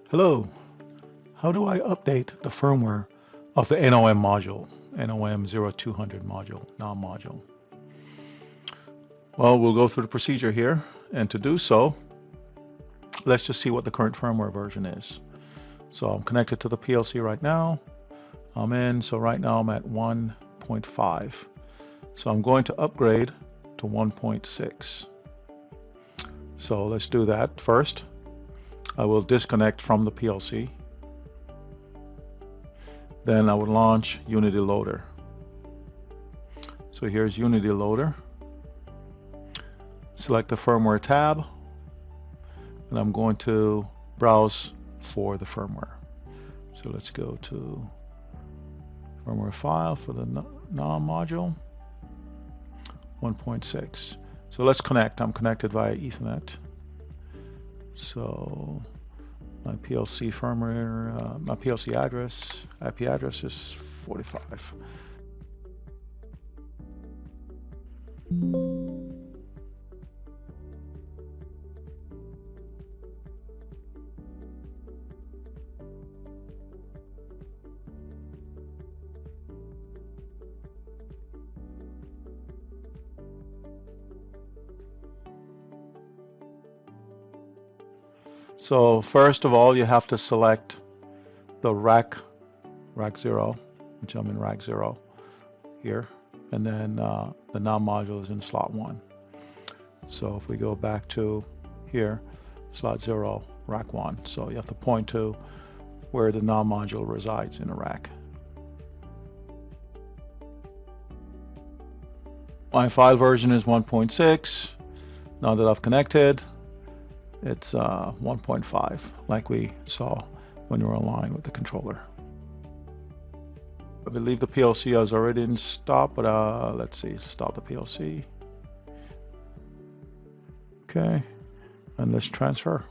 Hello, how do I update the firmware of the NOM module, NOM0200 module, NOM module? Well, we'll go through the procedure here, and to do so, let's just see what the current firmware version is. So I'm connected to the PLC right now. I'm in, so right now I'm at 1.5. So I'm going to upgrade to 1.6. So let's do that first. I will disconnect from the PLC. Then I would launch Unity Loader. So here's Unity Loader. Select the firmware tab, and I'm going to browse for the firmware. So let's go to firmware file for the NOM module 1.6. So let's connect. I'm connected via Ethernet. So my PLC firmware, my PLC address, IP address is 45. So first of all, you have to select the rack 0, which I'm in rack 0 here, and then the NOM module is in slot 1. So if we go back to here, slot 0, rack 1. So you have to point to where the NOM module resides in a rack. My file version is 1.6. Now that I've connected, it's 1.5, like we saw when we were aligned with the controller. I believe the PLC has already been stopped, but let's see, stop the PLC. Okay, and let's transfer.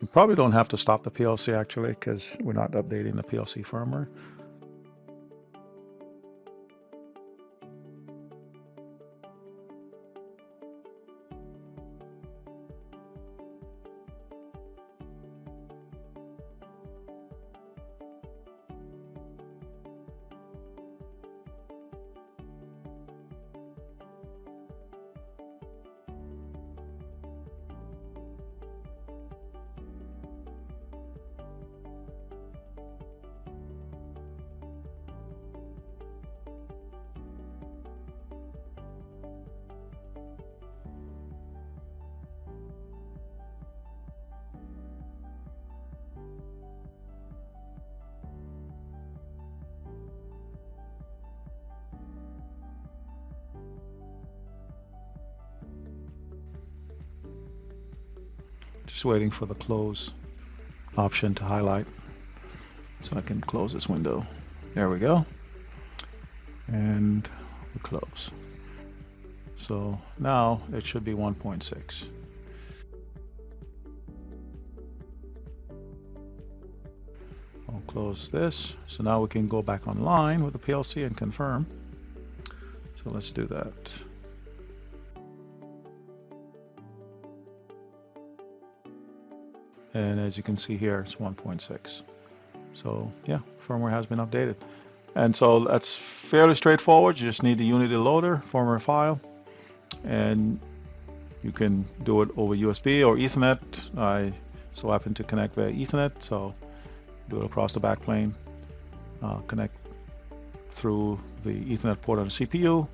You probably don't have to stop the PLC actually, because we're not updating the PLC firmware. Just waiting for the close option to highlight so I can close this window. There we go. And we close. So now it should be 1.6. I'll close this. So now we can go back online with the PLC and confirm. So let's do that. And as you can see here, it's 1.6. So yeah, firmware has been updated. And so that's fairly straightforward. You just need the Unity Loader firmware file, and you can do it over USB or Ethernet. I so happen to connect via Ethernet, so do it across the backplane, connect through the Ethernet port on the CPU,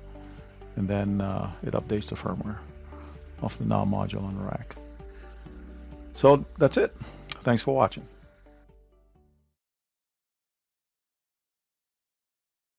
and then it updates the firmware of the NOM module on the rack. So that's it. Thanks for watching.